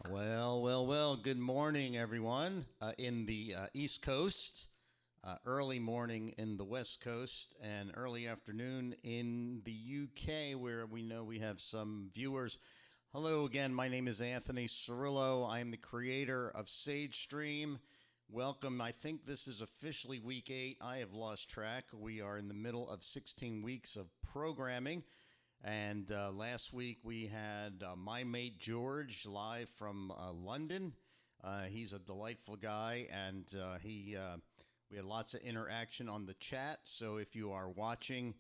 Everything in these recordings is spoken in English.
Well. Good morning, everyone. In the East Coast, early morning in the West Coast, and early afternoon in the UK, where we know we have some viewers. Hello again. My name is Anthony Cirillo. I am the creator of Sage Stream. Welcome. I think this is officially week 8. I have lost track. We are in the middle of 16 weeks of programming. And last week we had my mate George live from London. He's a delightful guy, and we had lots of interaction on the chat. So if you are watching,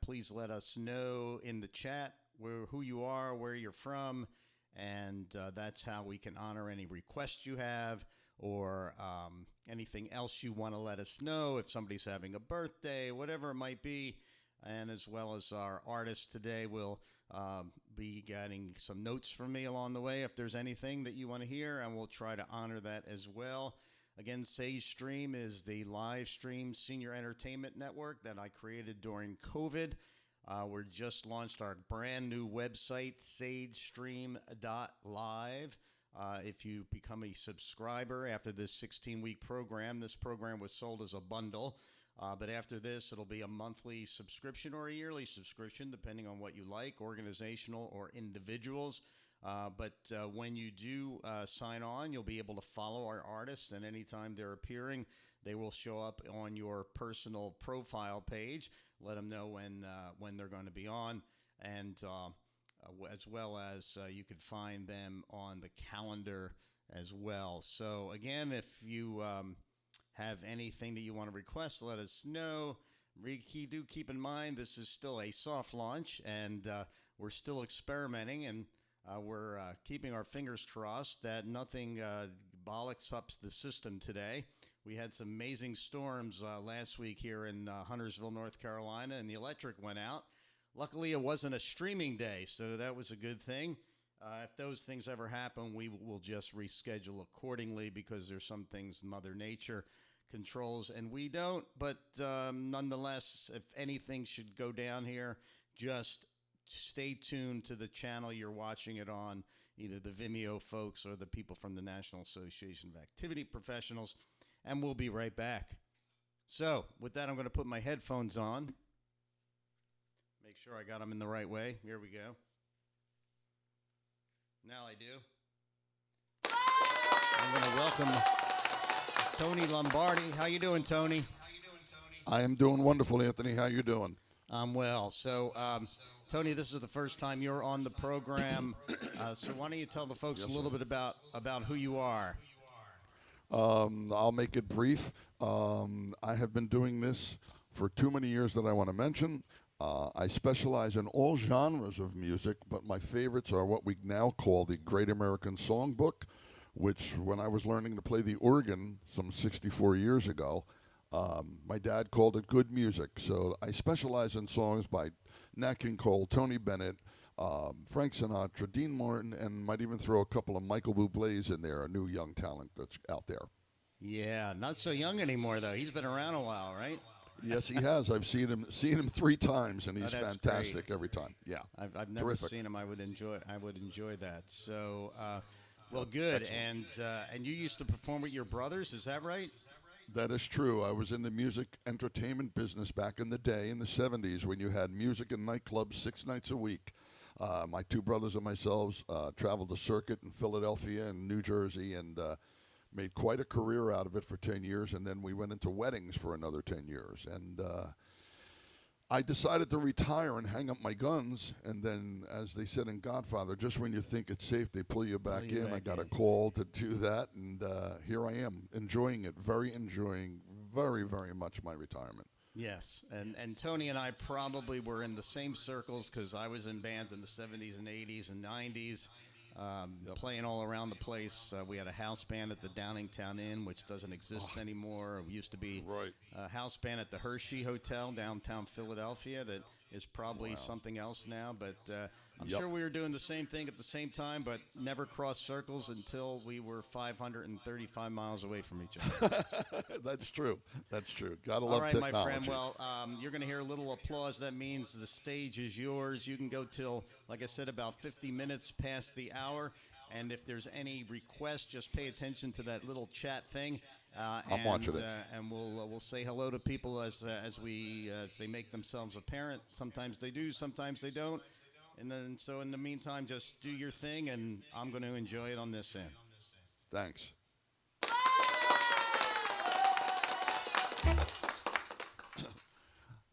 please let us know in the chat who you are, where you're from, and that's how we can honor any requests you have or anything else you want to let us know. If somebody's having a birthday, whatever it might be. And as well as our artist today will be getting some notes from me along the way if there's anything that you want to hear, and we'll try to honor that as well. Again, Sage Stream is the live stream senior entertainment network that I created during COVID. We just launched our brand new website, sagestream.live. If you become a subscriber after this 16-week program, this program was sold as a bundle. But after this, it'll be a monthly subscription or a yearly subscription, depending on what you like, organizational or individuals. But when you do sign on, you'll be able to follow our artists, and anytime they're appearing, they will show up on your personal profile page. Let them know when they're going to be on, and as well as you can find them on the calendar as well. So again, if you have anything that you want to request, let us know. Do keep in mind this is still a soft launch, and we're still experimenting, and we're keeping our fingers crossed that nothing bollocks up the system today. We had some amazing storms last week here in Huntersville, North Carolina, and the electric went out. Luckily, it wasn't a streaming day, so that was a good thing. If those things ever happen, we will just reschedule accordingly, because there's some things Mother Nature controls and we don't. But nonetheless, if anything should go down here, just stay tuned to the channel you're watching it on, either the Vimeo folks or the people from the National Association of Activity Professionals, and we'll be right back. So with that, I'm going to put my headphones on. Make sure I got them in the right way. Here we go. Now I do. I'm going to welcome Tony Lombardi. How you doing, Tony? I am doing wonderful, Anthony. How you doing? I'm well. So, Tony, this is the first time you're on the program. So why don't you tell the folks a little bit about who you are? I'll make it brief. I have been doing this for too many years that I want to mention. I specialize in all genres of music, but my favorites are what we now call the Great American Songbook, which when I was learning to play the organ some 64 years ago, my dad called it good music. So I specialize in songs by Nat King Cole, Tony Bennett, Frank Sinatra, Dean Martin, and might even throw a couple of Michael Bublé's in there, a new young talent that's out there. Yeah, not so young anymore, though. He's been around a while, right? Yes, he has. I've seen him 3 times, and he's fantastic every time. Yeah, I've never seen him. I would enjoy that. So, well, good. And you used to perform with your brothers, is that right? That is true. I was in the music entertainment business back in the day, in the 70s, when you had music and nightclubs 6 nights a week. My 2 brothers and myself traveled the circuit in Philadelphia and New Jersey, and made quite a career out of it for 10 years, and then we went into weddings for another 10 years. And I decided to retire and hang up my guns, and then, as they said in Godfather, just when you think it's safe, they pull you back in. I got a call to do that, and here I am, enjoying very, very much my retirement. Yes, and Tony and I probably were in the same circles, because I was in bands in the 70s and 80s and 90s. Playing all around the place. We had a house band at the Downingtown Inn, which doesn't exist anymore. We used to be a house band at the Hershey Hotel, downtown Philadelphia, that is probably something else now. But I'm sure we were doing the same thing at the same time, but never crossed circles until we were 535 miles away from each other. That's true. Gotta love technology. All right, my friend. Well, you're going to hear a little applause. That means the stage is yours. You can go till, like I said, about 50 minutes past the hour. And if there's any requests, just pay attention to that little chat thing. I'm watching it. And we'll say hello to people as they make themselves apparent. Sometimes they do, sometimes they don't. And then so in the meantime, just do your thing, and I'm going to enjoy it on this end. Thanks.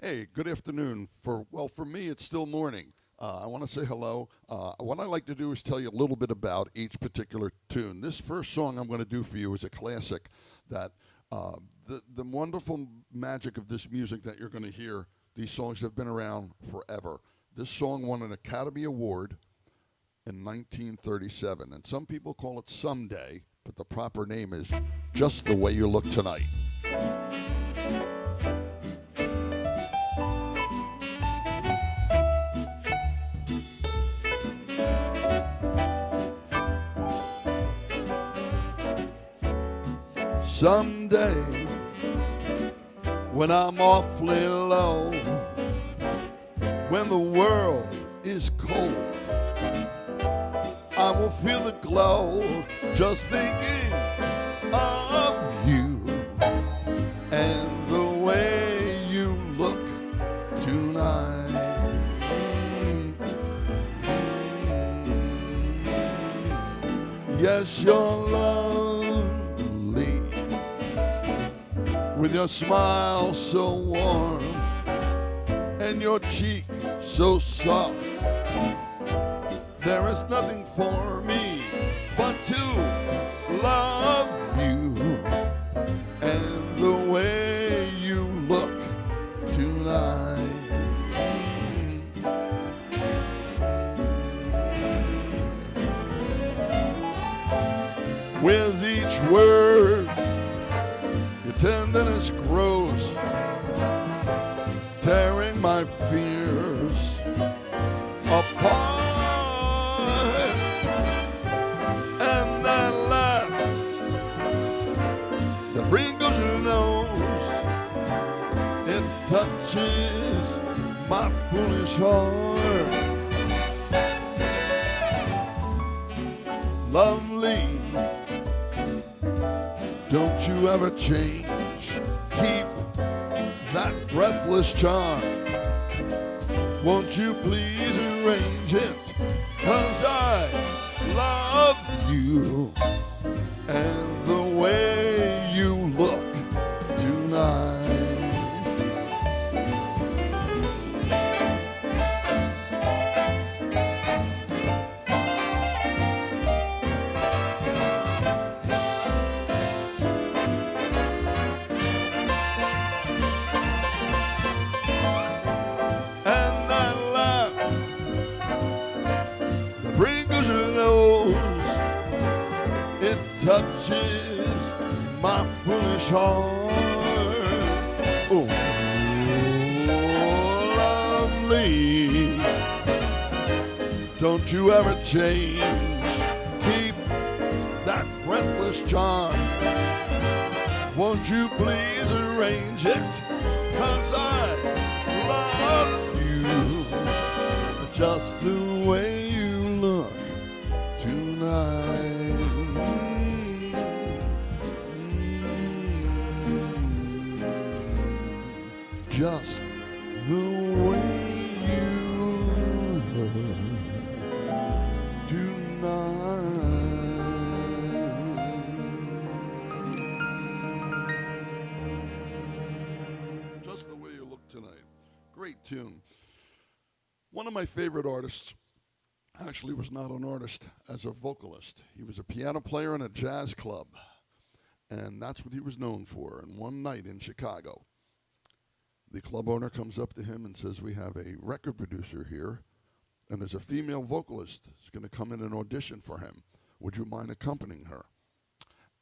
Hey, good afternoon. For me, it's still morning. I want to say hello. What I like to do is tell you a little bit about each particular tune. This first song I'm going to do for you is a classic that the wonderful magic of this music that you're going to hear, these songs have been around forever. This song won an Academy Award in 1937, and some people call it Someday, but the proper name is Just the Way You Look Tonight. Someday, when I'm awfully low, when the world is cold, I will feel the glow just thinking of you and the way you look tonight. Yes, you're lovely, with your smile so warm and your cheek so soft. There is nothing for me but to love you and the way you look tonight. With each word, your tenderness grows, tearing my fears apart. And that laugh that wrinkles your nose, it touches my foolish heart. Lovely, don't you ever change. Keep that breathless charm. Won't you please arrange it? 'Cause I love you and the way you look tonight. Touches my foolish heart. Oh, lovely, don't you ever change. Keep that breathless charm. Won't you please arrange it? 'Cause I love you just the way you look tonight. Just the way you look tonight. Just the way you look tonight. Great tune. One of my favorite artists actually was not an artist as a vocalist. He was a piano player in a jazz club, and that's what he was known for. And one night in Chicago, the club owner comes up to him and says, "We have a record producer here, and there's a female vocalist who's going to come in and audition for him. Would you mind accompanying her?"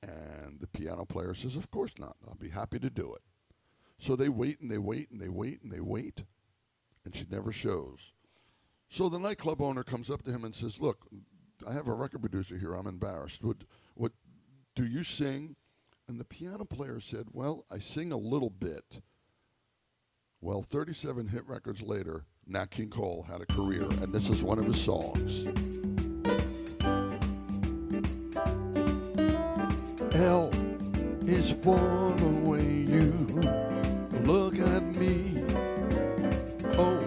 And the piano player says, "Of course not. I'll be happy to do it." So they wait and they wait and they wait and they wait, and she never shows. So the nightclub owner comes up to him and says, "Look, I have a record producer here. I'm embarrassed. What do you sing?" And the piano player said, "Well, I sing a little bit." Well, 37 hit records later, Nat King Cole had a career, and this is one of his songs. L is for the way you look at me. O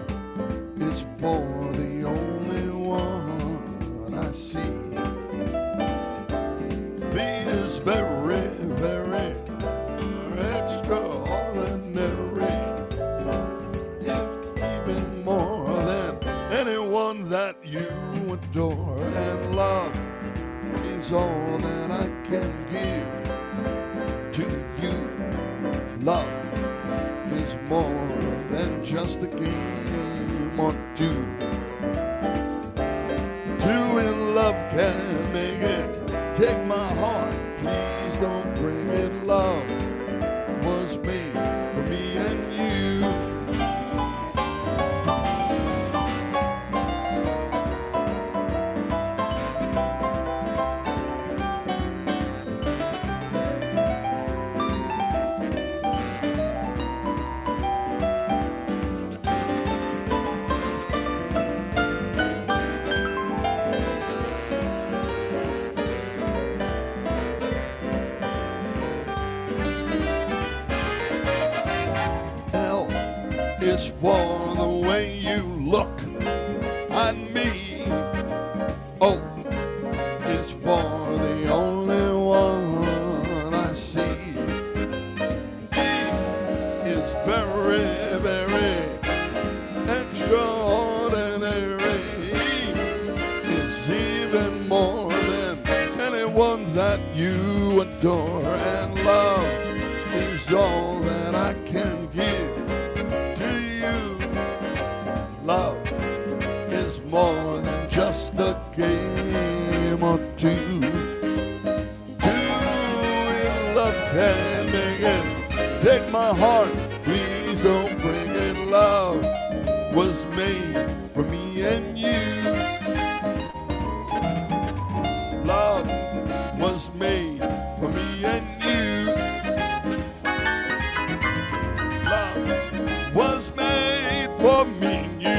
is for the only one I see. B is very, very extraordinary. Even more than anyone that you adore. And love is all that I can give to you. Love is more than just a game or two. Two in love can make it. Take my heart, please don't break it. Love was made for me and you. L is for the way you look at me. O is for the only one I see. E is very, very extraordinary. It's even more than anyone that you adore. And love is all that I can give to you. Love is more than just a game or two. Two in love can make it. Take my heart, please don't break it. Love was made for me and you. Love was made for me and you. Love was made for me and you.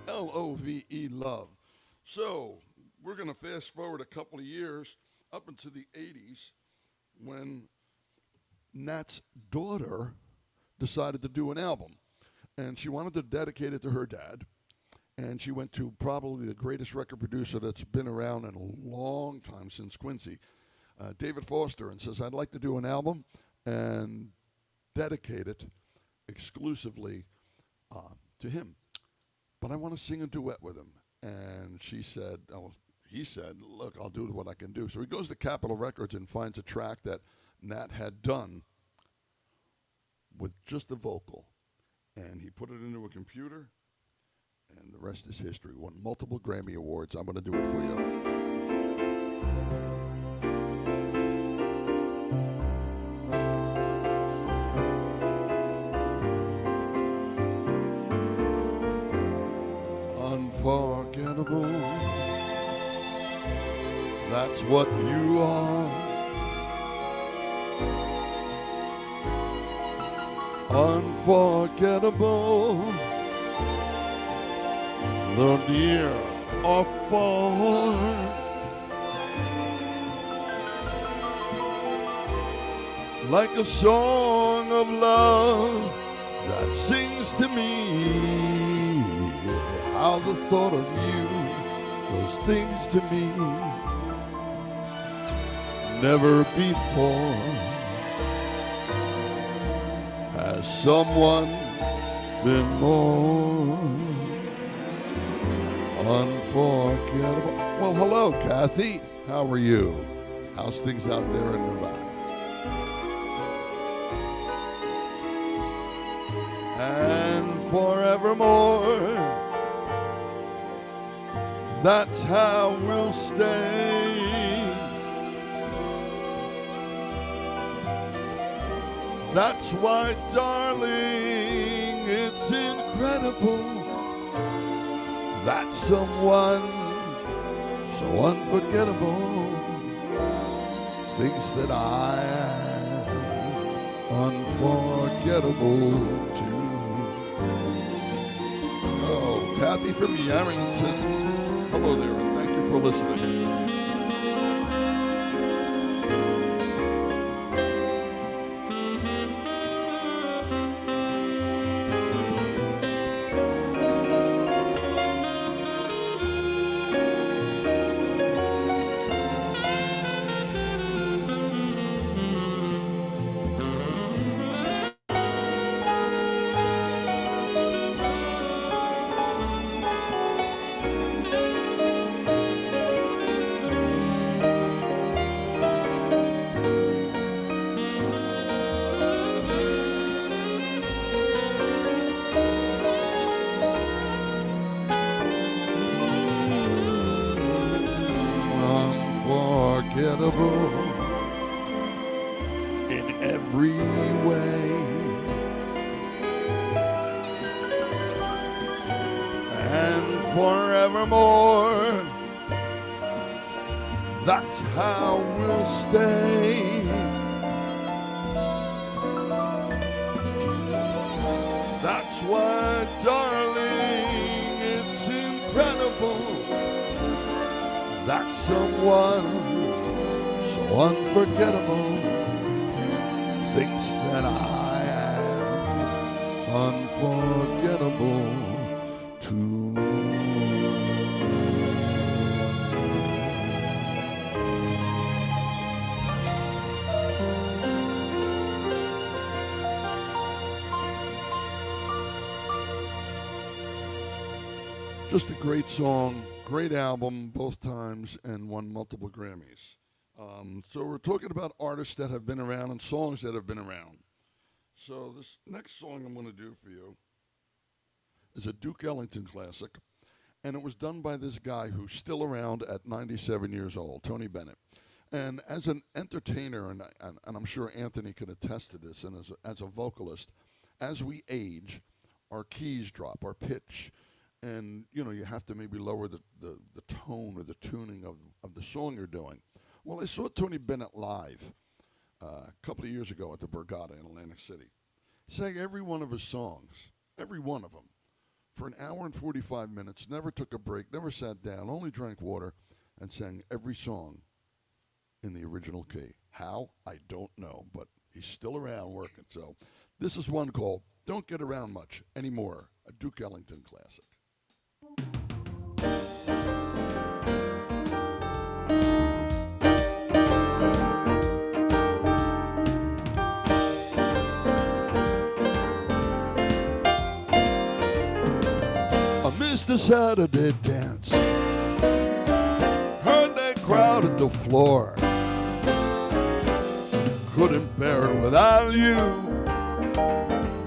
Love, love. So we're going to fast forward a couple of years up into the 80s when Nat's daughter decided to do an album. And she wanted to dedicate it to her dad. And she went to probably the greatest record producer that's been around in a long time since Quincy, David Foster, and says, I'd like to do an album and dedicate it exclusively to him. But I want to sing a duet with him. And she said, he said, look, I'll do what I can do. So he goes to Capitol Records and finds a track that Nat had done with just the vocal. And he put it into a computer, and the rest is history. Won multiple Grammy Awards. I'm going to do it for you. Unforgettable, that's what you are. Unforgettable, though near or far. Like a song of love that sings to me how the thought of you does things to me never before. Has someone been more unforgettable? Well, hello, Kathy. How are you? How's things out there in Nevada? And forevermore, that's how we'll stay. That's why, darling, it's incredible that someone so unforgettable thinks that I am unforgettable too. Oh, Kathy from Yarrington. Hello there, and thank you for listening. Unforgettable in every way, and forevermore, that's how we'll stay. That's why, darling, it's incredible that someone so unforgettable thinks that I am unforgettable too. Just a great song, great album both times, and won multiple Grammys. So we're talking about artists that have been around and songs that have been around. So this next song I'm going to do for you is a Duke Ellington classic, and it was done by this guy who's still around at 97 years old, Tony Bennett. And as an entertainer, and I'm sure Anthony can attest to this, and as a vocalist, as we age, our keys drop, our pitch, and you have to maybe lower the tone or the tuning of the song you're doing. Well, I saw Tony Bennett live a couple of years ago at the Borgata in Atlantic City. Sang every one of his songs, every one of them, for an hour and 45 minutes, never took a break, never sat down, only drank water, and sang every song in the original key. How? I don't know, but he's still around working. So this is one called Don't Get Around Much Anymore, a Duke Ellington classic. The Saturday dance, heard they crowded the floor, couldn't bear it without you,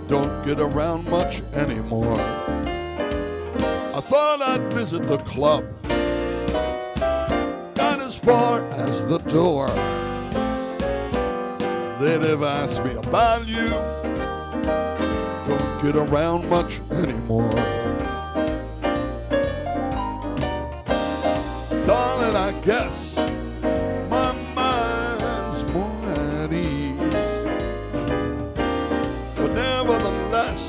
don't get around much anymore. I thought I'd visit the club, got as far as the door, they'd have asked me about you, don't get around much anymore. Darling, I guess my mind's more at ease, but nevertheless,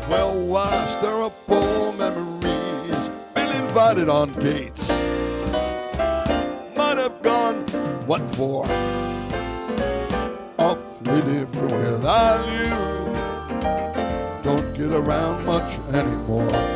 well, why stir up old memories? Been invited on dates, might have gone, what for? Awfully different without you, don't get around much anymore.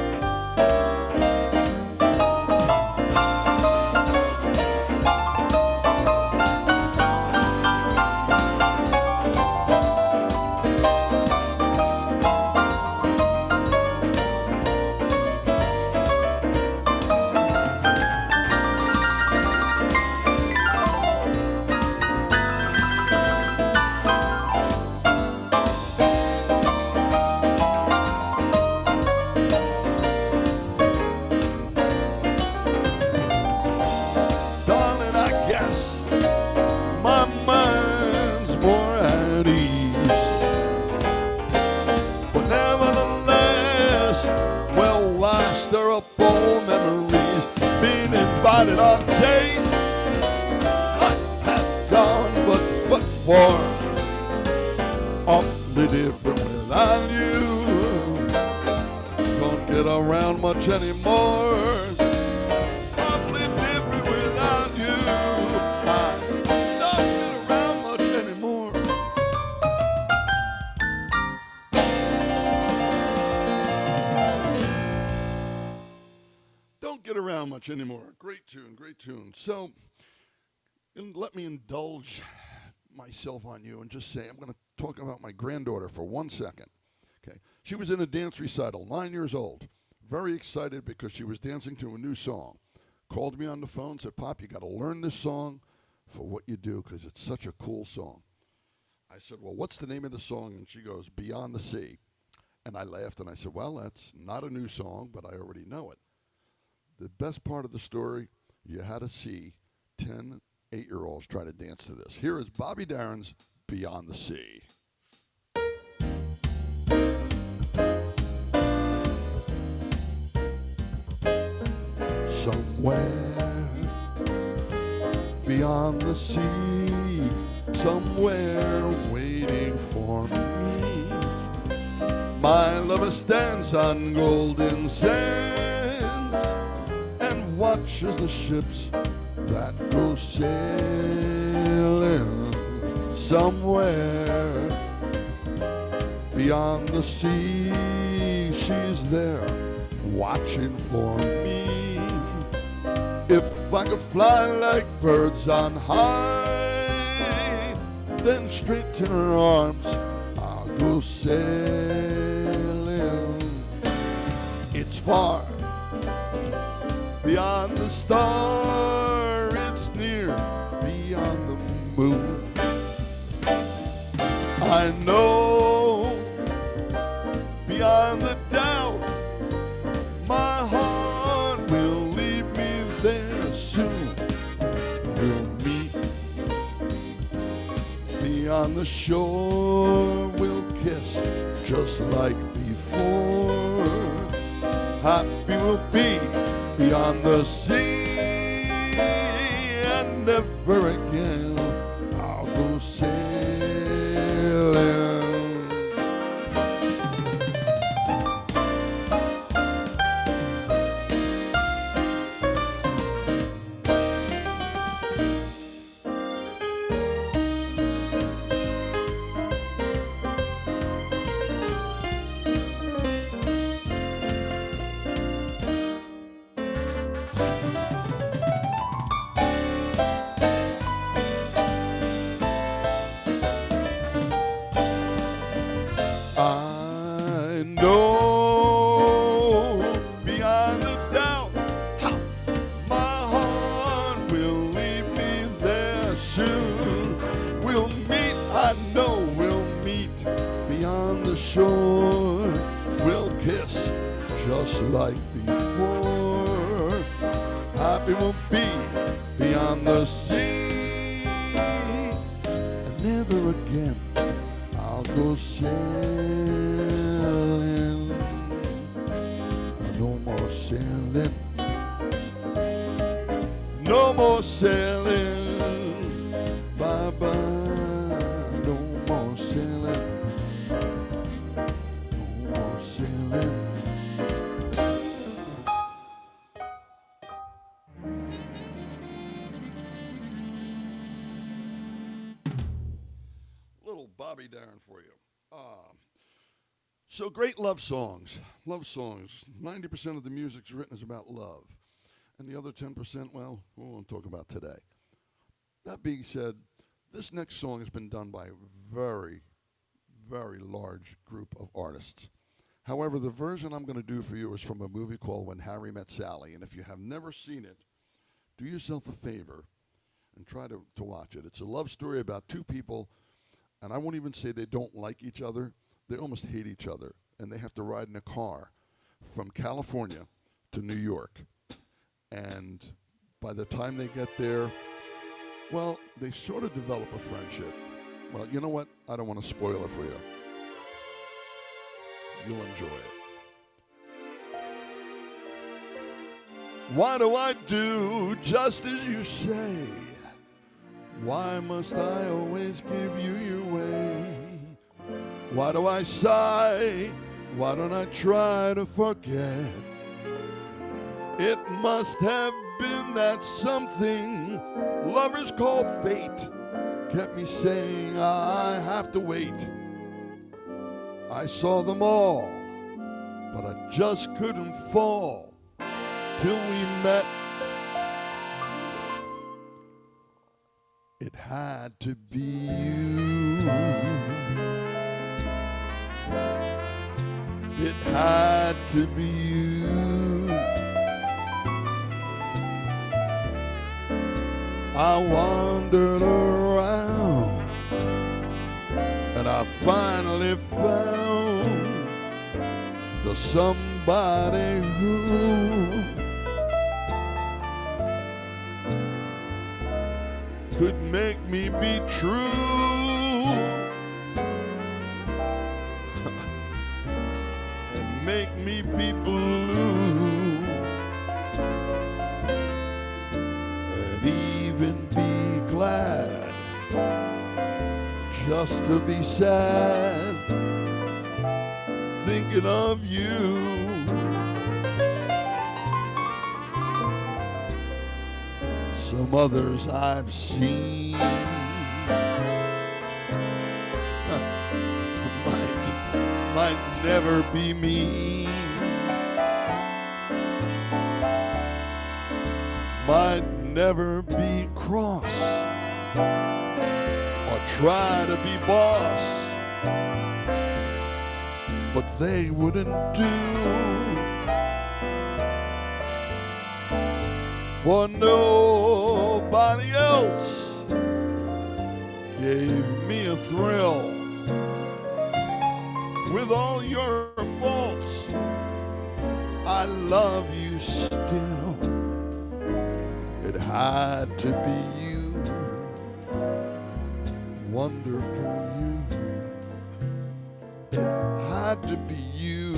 get around much anymore. Awfully different without you. I don't get around much anymore. Don't get around much anymore. Great tune, great tune. So, let me indulge myself on you and just say I'm going to talk about my granddaughter for 1 second. Okay, she was in a dance recital, 9 years old, very excited because she was dancing to a new song. Called me on the phone, said, "Pop, you got to learn this song for what you do because it's such a cool song." I said, "Well, what's the name of the song?" And she goes, "Beyond the Sea." And I laughed and I said, "Well, that's not a new song, but I already know it." The best part of the story, you had to see 10 8-year-olds try to dance to this. Here is Bobby Darin's Beyond the Sea. Somewhere beyond the sea, somewhere waiting for me, my lover stands on golden sands and watches the ships that go sailing. Somewhere beyond the sea, she's there watching for me. If I could fly like birds on high, then straight to her arms I'll go sailing. It's far beyond the star, it's near beyond the moon. I know beyond the doubt my heart will lead me there soon. We'll meet beyond the shore, we'll kiss just like before. Happy we'll be beyond the sea, and never again I'll go sailing. I know beyond a doubt my heart will lead me there soon. We'll meet, I know we'll meet beyond the shore. We'll kiss just like before. Happy we'll be beyond the sea, and never again I'll go sailing. No more sailing. No more sailing. Bye-bye. No more sailing. No more sailing. Little Bobby Darin for you. So great love songs. Love songs. 90% of the music's written is about love. And the other 10%, well, we won't talk about today. That being said, this next song has been done by a very, very large group of artists. However, the version I'm going to do for you is from a movie called When Harry Met Sally. And if you have never seen it, do yourself a favor and try to watch it. It's a love story about two people, and I won't even say they don't like each other. They almost hate each other, and they have to ride in a car from California to New York. And by the time they get there, well, they sort of develop a friendship. Well, you know what? I don't want to spoil it for you. You'll enjoy it. Why do I do just as you say? Why must I always give you your way? Why do I sigh Why don't I try to forget? It must have been that something lovers call fate kept me saying I have to wait. I saw them all, but I just couldn't fall till we met. It had to be you. It had to be you. I wandered around and I finally found the somebody who could make me be true and make me be blue and even be glad just to be sad thinking of you. Some others I've seen might never be me, might never be cross or try to be boss, but they wouldn't do. For nobody else gave me a thrill. With all your faults, I love you still. It had to be you, wonderful you. It had to be you.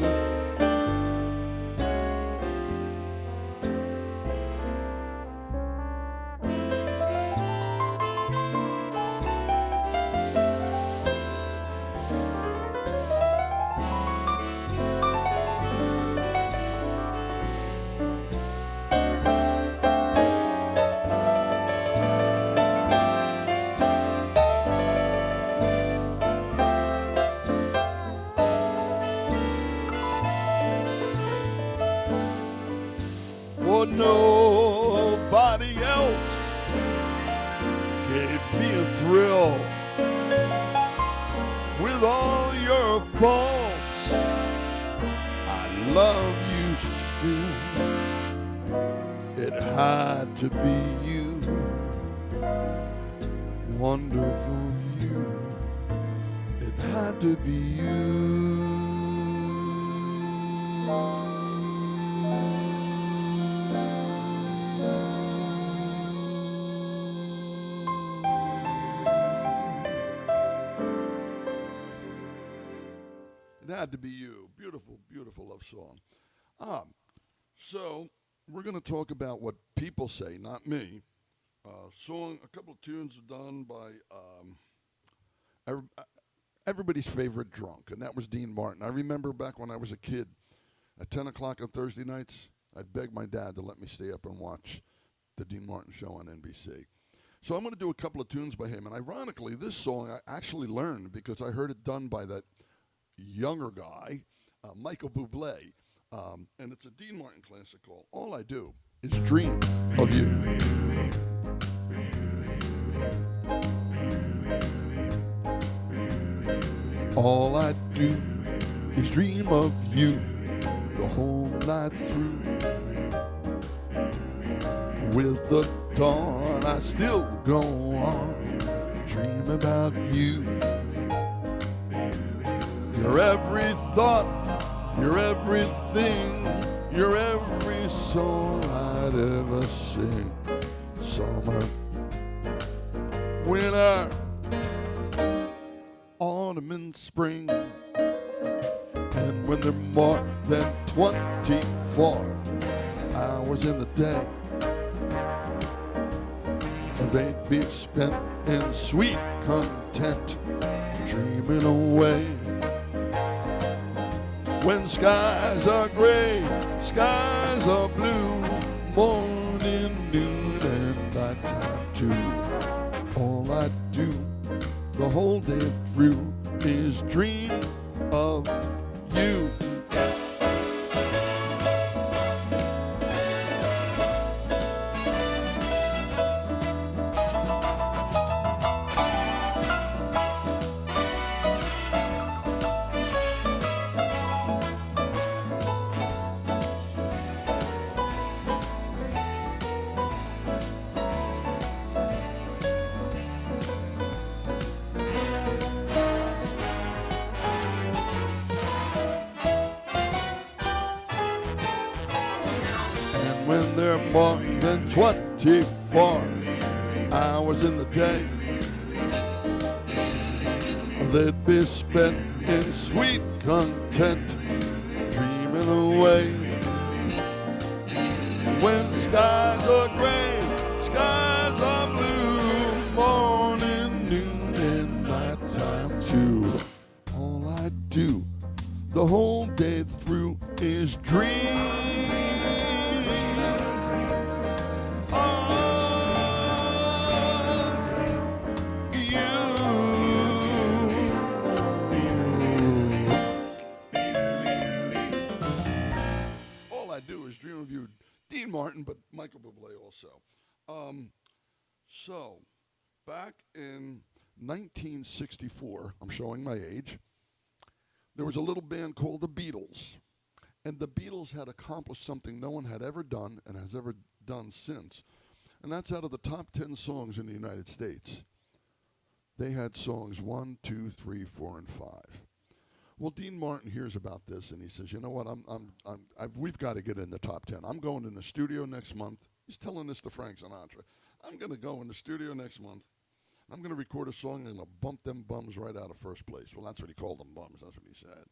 For nobody else gave me a thrill. With all your faults, I love you still. It had to be you, wonderful you. It had to be you. It had to be you. Beautiful, beautiful love song. So we're going to talk about what people say, not me. Song, a couple of tunes are done by everybody's favorite drunk, and that was Dean Martin. I remember back when I was a kid, at 10 o'clock on Thursday nights, I'd beg my dad to let me stay up and watch the Dean Martin show on NBC. So I'm going to do a couple of tunes by him, and ironically, this song I actually learned because I heard it done by that younger guy, Michael Bublé, and it's a Dean Martin classic called All I Do Is Dream of You. All I do is dream of you the whole night through. With the dawn I still go on, dream about you. You're every thought, you're everything, you're every song I'd ever sing. Summer, winter, autumn and spring. And when there are more than 24 hours in the day, they'd be spent in sweet content, dreaming away. When skies are gray, skies are blue, morning, noon, and nighttime too. All I do the whole day through is dream of you. When there are more than 24 hours in the day, they'd be spent in sweet content, dreaming away. When skies are gray, skies are blue, morning, noon, and nighttime too. All I do the whole day through is dream. Dream of you, Dean Martin, but Michael Bublé also. So, back in 1964, I'm showing my age, there was a little band called the Beatles. And the Beatles had accomplished something no one had ever done and has ever done since. And that's out of the top 10 songs in the United States. They had songs 1, 2, 3, 4, and 5. Well, Dean Martin hears about this, and he says, you know what, we've got to get in the top 10. I'm going in the studio next month. He's telling this to Frank Sinatra. I'm going to go in the studio next month. I'm going to record a song, and I'm going to bump them bums right out of first place. Well, that's what he called them, bums. That's what he said.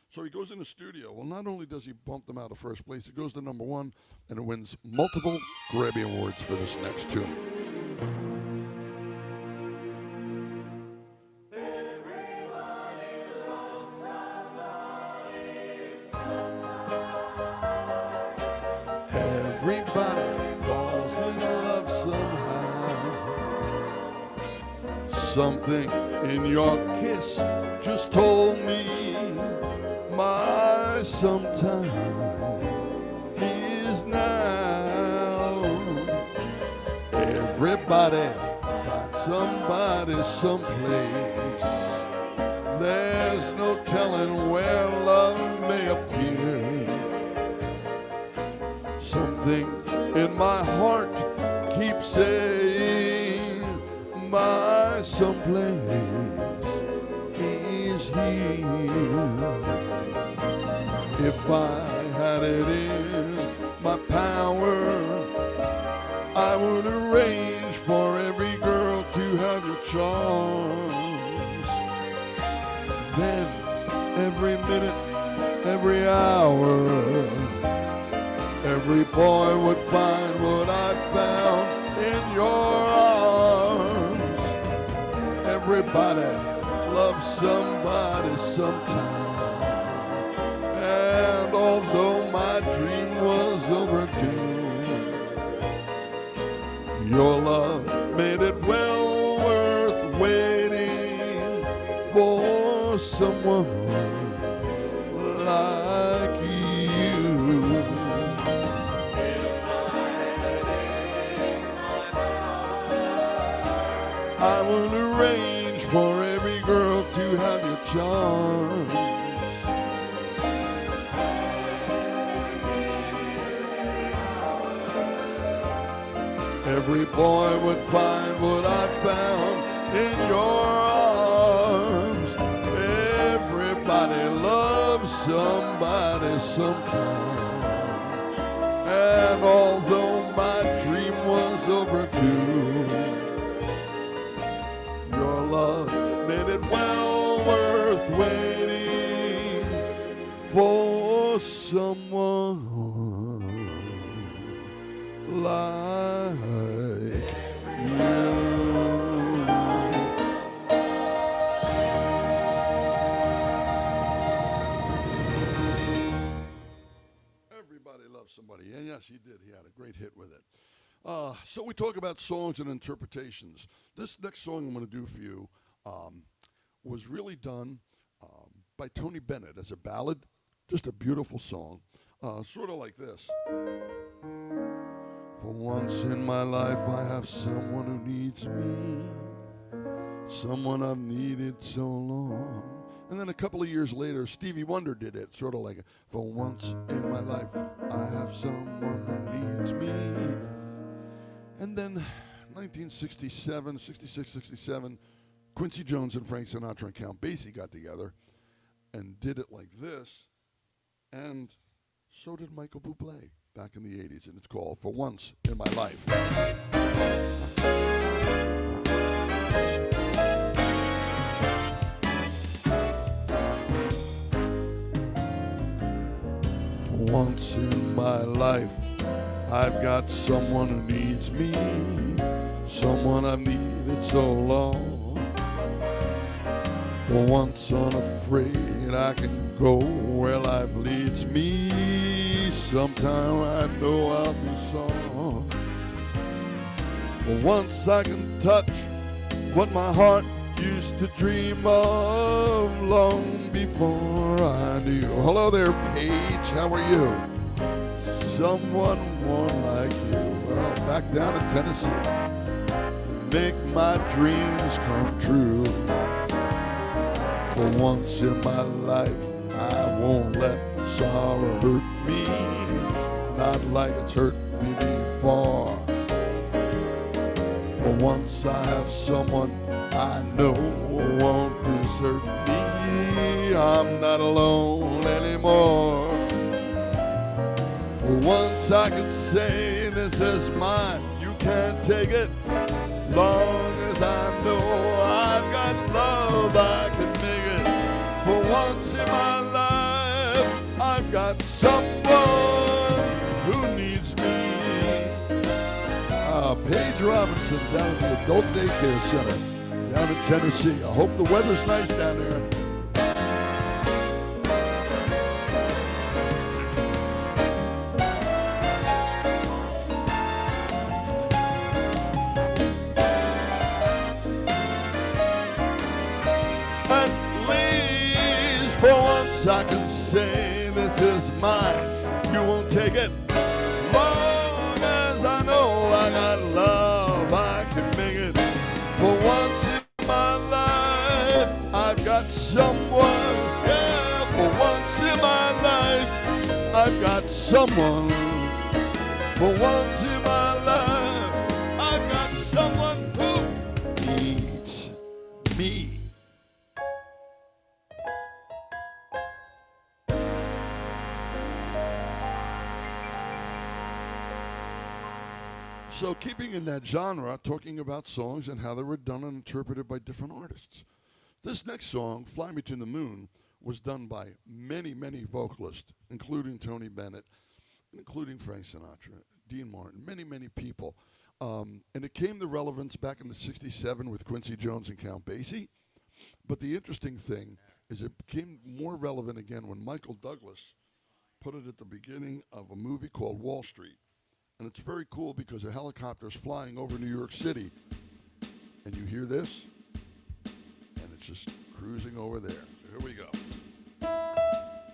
So he goes in the studio. Well, not only does he bump them out of first place, he goes to number 1, and it wins multiple Grammy Awards for this next tune. Everybody falls in love somehow. Something in your kiss just told me my sometime is now. Everybody finds somebody someplace. There's no telling where love may appear. Something in my heart keeps saying my someplace is here. If I had it in my power, I would arrange for every girl to have your charms. Then every minute, every hour, every boy would find what I found in your arms. Everybody loves somebody sometime. And although my dream was overdue, your love made it well worth waiting for someone like you. I will arrange for every girl to have your charms. Every boy would find what I found in your arms. Everybody loves somebody sometime. And although my dream was overdue, your love made it well worth waiting for someone like you. Everybody loves somebody. And yes, he did. He had a great hit with it. So we talk about songs and interpretations. This next song I'm going to do for you was really done by Tony Bennett as a ballad. Just a beautiful song. Sort of like this. For once in my life I have someone who needs me, someone I've needed so long. And then a couple of years later, Stevie Wonder did it, sort of like, for once in my life I have someone who needs me. And then 1967, 66, 67, Quincy Jones and Frank Sinatra and Count Basie got together and did it like this, and so did Michael Bublé back in the 80s, and it's called For Once in My Life. For once in my life, I've got someone who needs me, someone I've needed so long. For once unafraid, I can go where life leads me. Sometime I know I'll be strong. For once I can touch what my heart used to dream of long before I knew. Hello there, Paige. How are you? Someone warm like you. Well, back down in Tennessee. Make my dreams come true. For once in my life, I won't let sorrow hurt me, not like it's hurt me before. For once I have someone I know won't desert me. I'm not alone anymore. For once I can say this is mine, you can't take it. Long as I know I've got love, I can make it. For once in my life, I've got someone who needs me. Paige Robinson down at the Adult Daycare Center down in Tennessee. I hope the weather's nice down there. I can say this is mine, you won't take it. Long as I know I got love, I can make it. For once in my life, I've got someone. Yeah, for once in my life, I've got someone. For once in my life, I've got someone who needs me. So keeping in that genre, talking about songs and how they were done and interpreted by different artists. This next song, Fly Me to the Moon, was done by many, many vocalists, including Tony Bennett, including Frank Sinatra, Dean Martin, many, many people. And it came to relevance back in the 67 with Quincy Jones and Count Basie. But the interesting thing is it became more relevant again when Michael Douglas put it at the beginning of a movie called Wall Street. And it's very cool because a helicopter is flying over New York City. And you hear this, and it's just cruising over there. So here we go.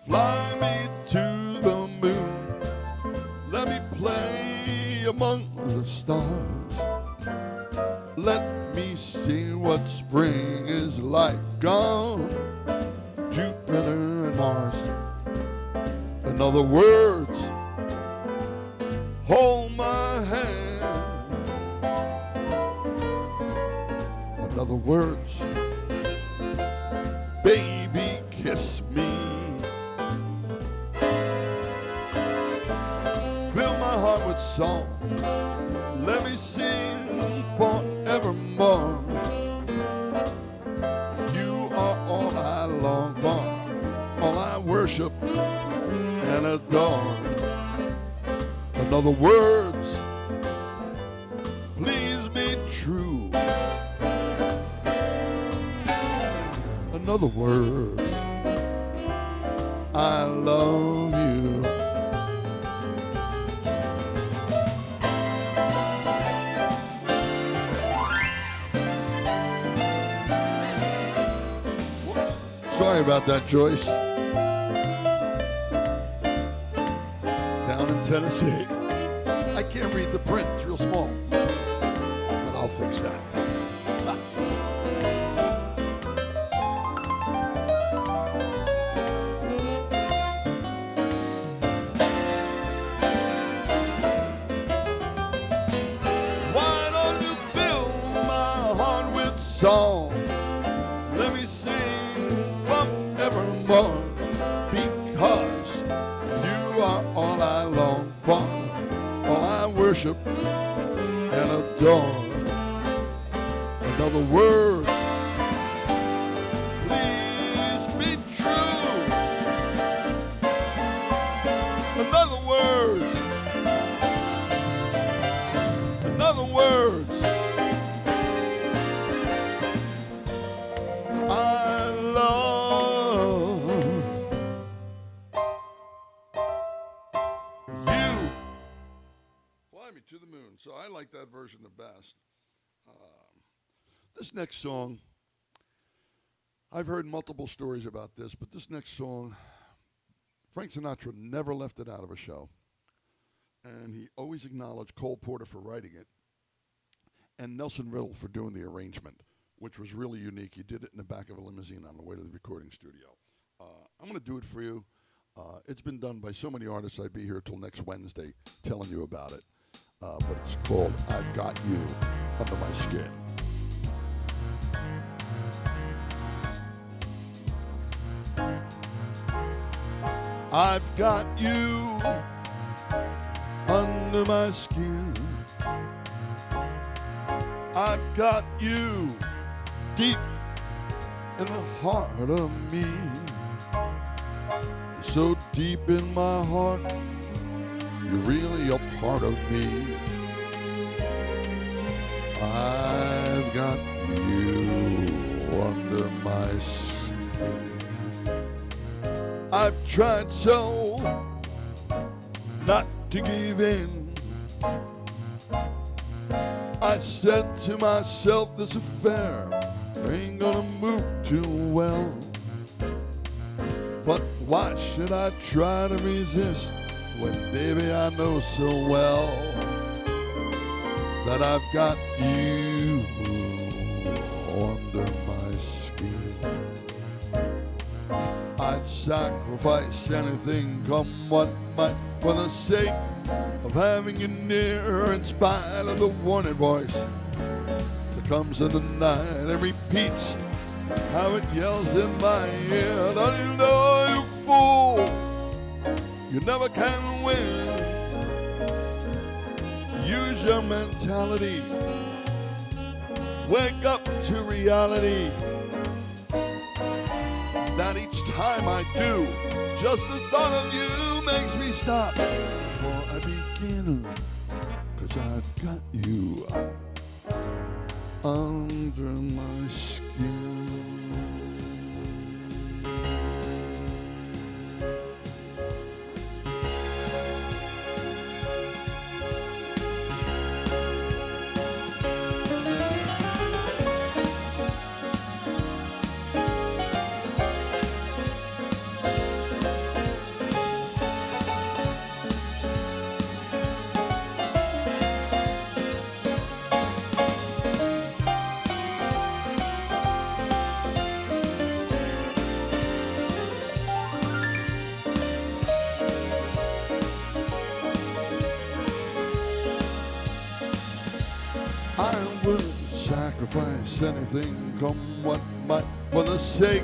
Fly me to the moon. Let me play among the stars. Let me see what spring is like on Jupiter and Mars. In other words, hold my hand. In other words, baby, kiss me. Fill my heart with song. Let me sing forevermore. You are all I long for, all I worship and adore. In other words, please be true. In other words, I love you. Sorry about that, Joyce. Down in Tennessee. I can't read the print. It's real small. But I'll fix that. Why don't you fill my heart with song? Let me sing forevermore. Because you are all I long for, all I worship and adore. Another word, please be true. Another word, another word. I love you. Fly me to the moon. So I like that version the best. This next song, I've heard multiple stories about this, but this next song, Frank Sinatra never left it out of a show. And he always acknowledged Cole Porter for writing it and Nelson Riddle for doing the arrangement, which was really unique. He did it in the back of a limousine on the way to the recording studio. I'm going to do it for you. It's been done by so many artists, I'd be here till next Wednesday telling you about it. But it's called I've Got You Under My Skin. I've got you under my skin. I've got you deep in the heart of me. So deep in my heart, you're really a part of me. I've got you under my skin. I've tried so not to give in. I said to myself, this affair ain't gonna move too well. But why should I try to resist when, baby, I know so well that I've got you under my skin. I'd sacrifice anything, come what might, for the sake of having you near, in spite of the warning voice that comes in the night and repeats how it yells in my ear. Don't you know, you fool, you never can win. Use your mentality. Wake up to reality. That each time I do, just the thought of you makes me stop before I begin. 'Cause I've got you under my skin. I would sacrifice anything, come what might, for the sake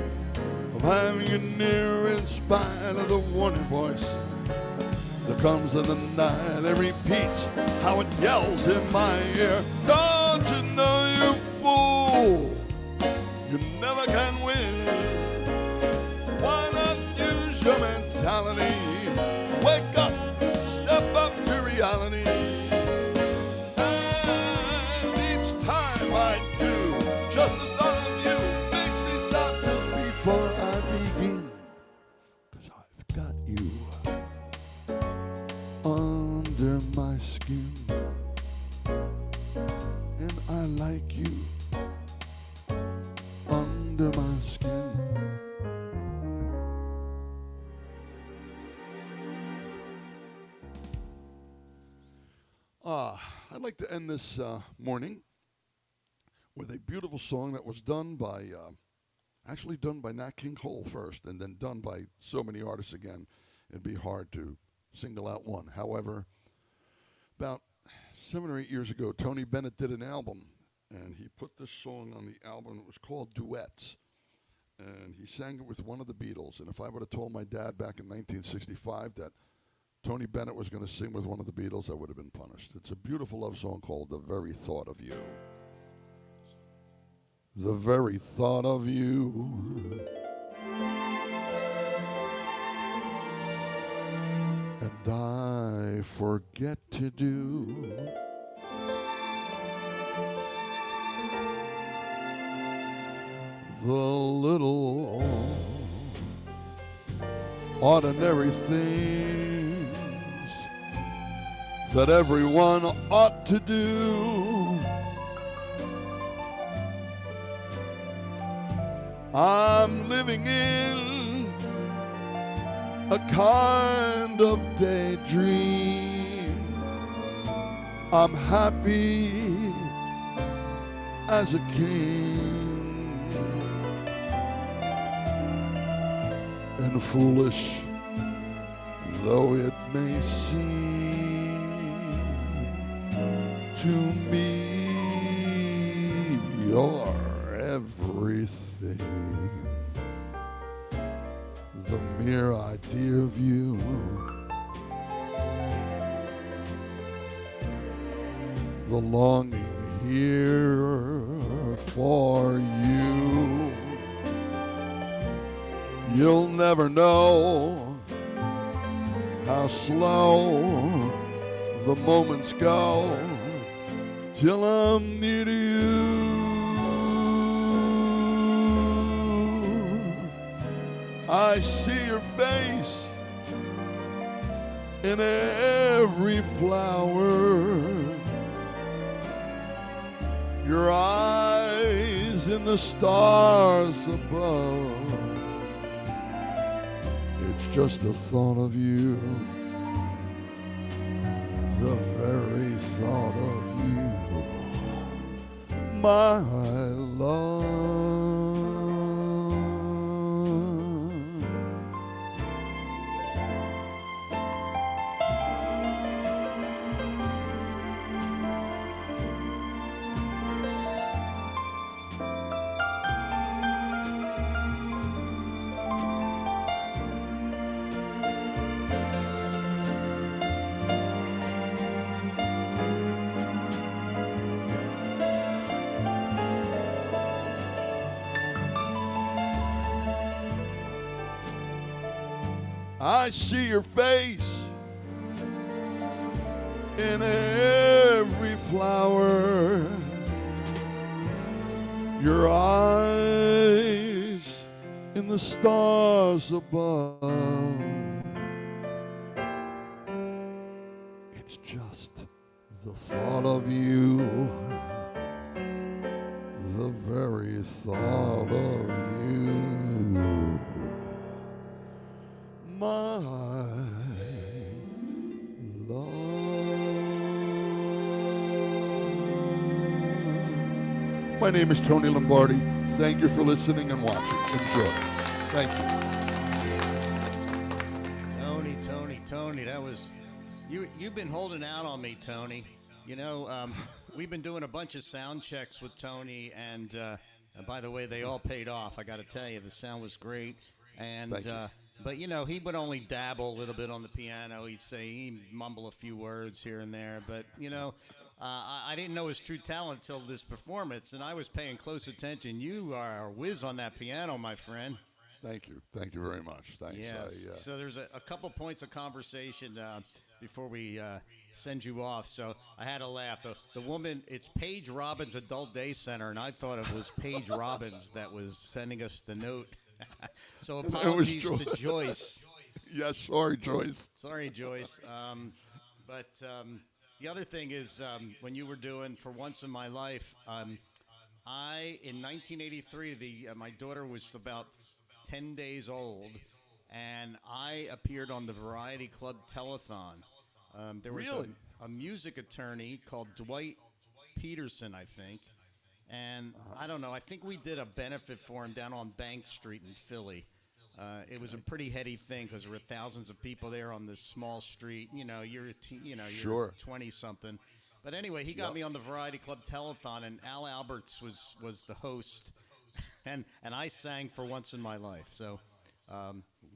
of having you near, in spite of the warning voice that comes in the night and repeats how it yells in my ear. Don't you know, you fool, you never can win. Why not use your mentality? Wake up, step up to reality. Just the thought of you makes me stop just before I begin. 'Cause I've got you under my skin. And I like you under my skin. Uh, I'd like to end this morning with a beautiful song that was done by, actually done by Nat King Cole first, and then done by so many artists again. It'd be hard to single out one. However, about 7 or 8 years ago, Tony Bennett did an album, and he put this song on the album. It was called Duets, and he sang it with one of the Beatles. And if I would have told my dad back in 1965 that Tony Bennett was going to sing with one of the Beatles, I would have been punished. It's a beautiful love song called The Very Thought of You. The very thought of you, and I forget to do the little ordinary things that everyone ought to do. I'm living in a kind of daydream. I'm happy as a king, and foolish though it may seem to me, you're everything. The mere idea of you the longing here for you. You'll never know how slow the moments go till I'm near to you. I see your face in every flower, your eyes in the stars above. It's just the thought of you, the very thought of you, my love. I see your face in every flower, your eyes in the stars above. It's just the thought of you, the very thought of you, my love. My name is Tony Lombardi. Thank you for listening and watching. Enjoy. Thank Tony, Tony, that was you've been holding out on me, Tony. You know, we've been doing a bunch of sound checks with Tony, and by the way, they all paid off. I got to tell you, the sound was great, and Thank you. but you know, he would only dabble a little bit on the piano. He'd mumble a few words here and there, but you know, I didn't know his true talent until this performance, and I was paying close attention. You are a whiz on that piano, my friend. Thank you. Thank you very much. Thanks. Yes. So there's a couple points of conversation before we send you off. So I had to laugh. The woman, it's Paige Robbins Adult Day Center, and I thought it was Paige Robbins that was sending us the note. So apologies to Joyce. Yes, sorry, Joyce. Sorry, Joyce. But the other thing is, when you were doing For Once in My Life, in 1983, my daughter was about 10 days old, and I appeared on the Variety Club telethon. There was Really? a music attorney called Dwight Peterson, I think. And I don't know. I think we did a benefit for him down on Bank Street in Philly. It was a pretty heady thing because there were thousands of people there on this small street. You're Sure. 20 something. But anyway, he got Yep. me on the Variety Club telethon, and Al Alberts was the host, and I sang for once in my life. So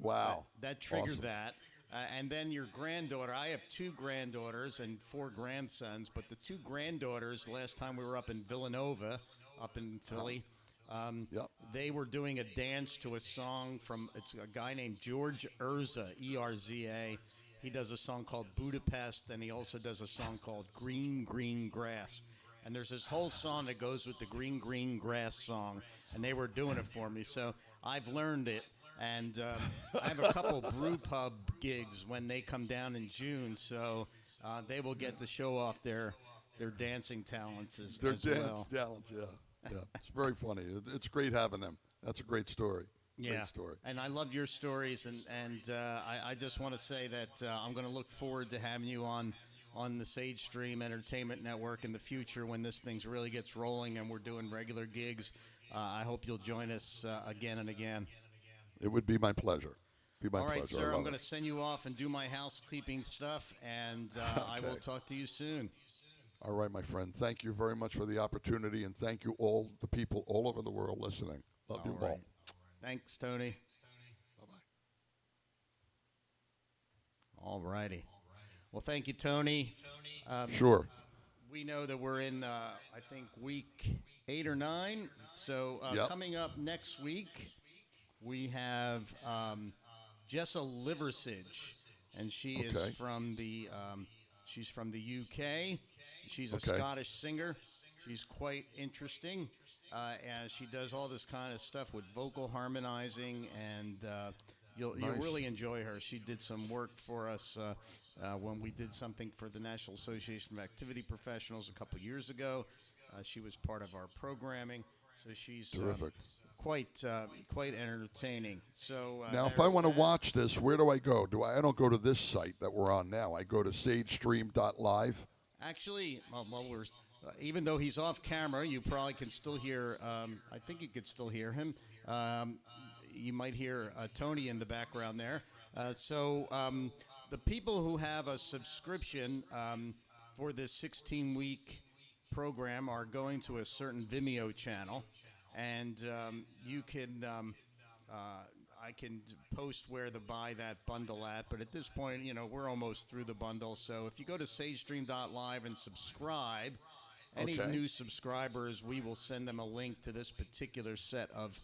Wow. that triggered Awesome. that. And then your granddaughter. I have two granddaughters and four grandsons, but the two granddaughters, last time we were up in Villanova, up in Philly, Yep. they were doing a dance to a song from it's a guy named George Erza, E-R-Z-A. He does a song called Budapest, and he also does a song called Green, Green Grass. And there's this whole song that goes with the Green, Green Grass song, and they were doing it for me. So I've learned it. And I have a couple brew pub gigs when they come down in June, so they will get to show off their dancing talents as well. talents, yeah. Yeah. It's very funny. It's great having them. That's a great story. Yeah, Great story. and I love your stories, and I just want to say that I'm going to look forward to having you on the Sage Stream Entertainment Network in the future when this thing really gets rolling and we're doing regular gigs. I hope you'll join us again and again. It would be my pleasure. All right, pleasure. sir, I I'm love going to it. send you off and do my housekeeping stuff, and I will Okay. talk to you soon. All right, my friend. Thank you very much for the opportunity, and thank you all the people all over the world listening. Love you all. Right. Thanks, Tony. Bye-bye. All righty. Well, thank you, Tony. Sure. We know that we're in, I think, week 8 or 9. So Yep. coming up next week, we have Jessa Liversidge, and she Okay. is from the she's from the UK. She's a Okay. Scottish singer. She's quite interesting, and she does all this kind of stuff with vocal harmonizing, and you'll Nice. really enjoy her. She did some work for us when we did something for the National Association of Activity Professionals a couple years ago. She was part of our programming, so she's Terrific. quite entertaining. So Now, if I there's want to that. watch this, where do I go? I don't go to this site that we're on now. I go to sagestream.live. Actually, well, we're even though he's off camera, you probably can still hear. I think you could still hear him. You might hear Tony in the background there. So the people who have a subscription for this 16-week program are going to a certain Vimeo channel, and you can. I can post where to buy that bundle at, but at this point, we're almost through the bundle. So if you go to sagestream.live and subscribe, any Okay. new subscribers, we will send them a link to this particular set of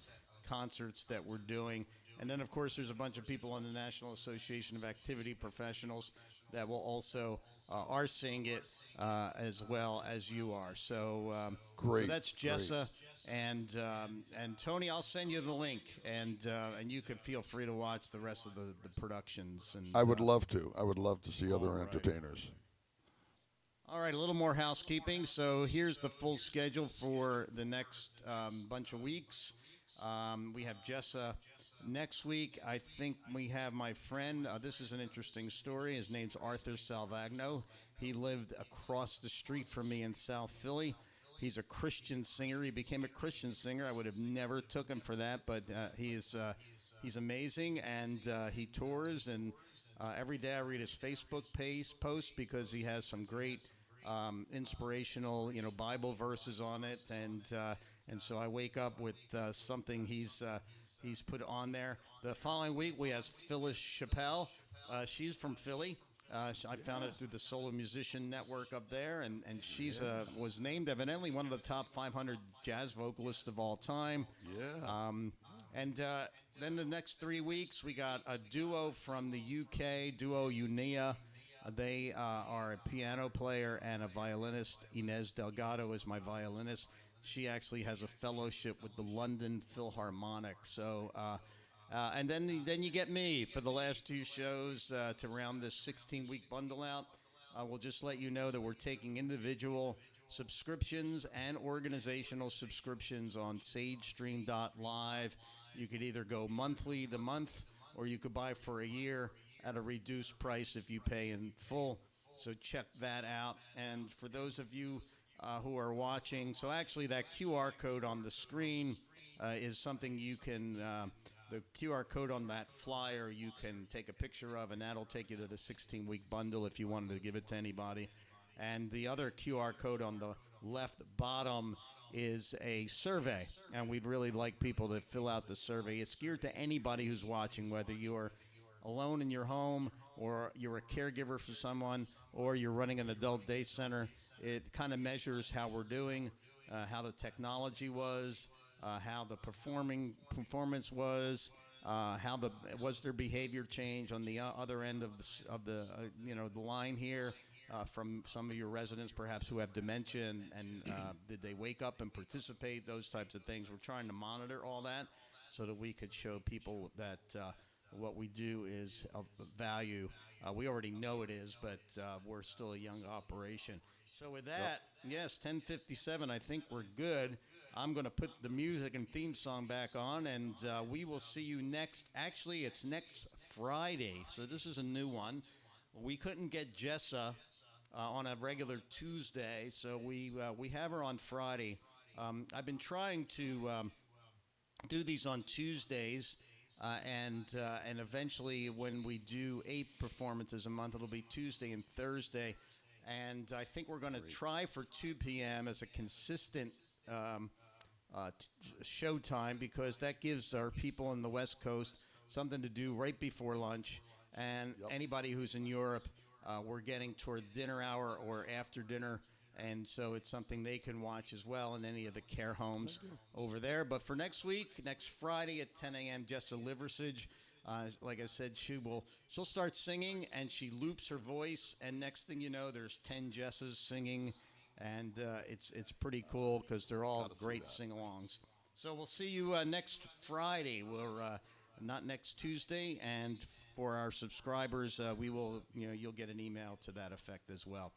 concerts that we're doing. And then, of course, there's a bunch of people on the National Association of Activity Professionals that will also are seeing it as well as you are. So, Great, so that's great. Jessa. And Tony, I'll send you the link, and you can feel free to watch the rest of the productions. And I would love to. I would love to see other right. entertainers. All right, a little more housekeeping. So here's the full schedule for the next bunch of weeks. We have Jessa next week. I think we have my friend. This is an interesting story. His name's Arthur Salvagno. He lived across the street from me in South Philly. He's a Christian singer. He became a Christian singer. I would have never took him for that, but he's amazing, and he tours. And every day I read his Facebook post because he has some great inspirational, Bible verses on it, and so I wake up with something he's put on there. The following week we have Phyllis Chappelle. She's from Philly. I found it through the Solo Musician Network up there, and she's was named evidently one of the top 500 jazz vocalists of all time. Yeah. And then the next 3 weeks, we got a duo from the UK, duo Unia. They are a piano player and a violinist. Inez Delgado is my violinist. She actually has a fellowship with the London Philharmonic. So, and then you get me for the last 2 shows to round this 16-week bundle out. We'll just let you know that we're taking individual subscriptions and organizational subscriptions on sagestream.live. You could either go monthly the month, or you could buy for a year at a reduced price if you pay in full. So check that out. And for those of you who are watching, so actually that QR code on the screen is something you can. The QR code on that flyer you can take a picture of, and that'll take you to the 16-week bundle if you wanted to give it to anybody. And the other QR code on the left bottom is a survey, and we'd really like people to fill out the survey. It's geared to anybody who's watching, whether you're alone in your home or you're a caregiver for someone or you're running an adult day center. It kind of measures how we're doing, how the technology was, how the performance was, was their behavior change on the other end of the the line here, from some of your residents perhaps who have dementia, and did they wake up and participate, those types of things. We're trying to monitor all that so that we could show people that what we do is of value. We already know it is, but we're still a young operation. So with that, yes, 10:57, I think we're good. I'm going to put the music and theme song back on, and we will see you actually, it's next Friday, so this is a new one. We couldn't get Jessa on a regular Tuesday, so we have her on Friday. I've been trying to do these on Tuesdays, and eventually when we do 8 performances a month, it'll be Tuesday and Thursday. And I think we're going to try for 2 p.m. as a consistent show time, because that gives our people on the West Coast something to do right before lunch. And anybody who's in Europe, we're getting toward dinner hour or after dinner. And so it's something they can watch as well in any of the care homes over there. But for next week, next Friday at 10 a.m., Jessa Liversidge, like I said, she'll start singing, and she loops her voice, and next thing you know, there's 10 Jessas singing, and it's pretty cool because they're all great sing-alongs. So we'll see you next Friday. We're not next Tuesday, and for our subscribers, you'll get an email to that effect as well.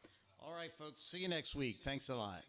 All right, folks. See you next week. Thanks a lot.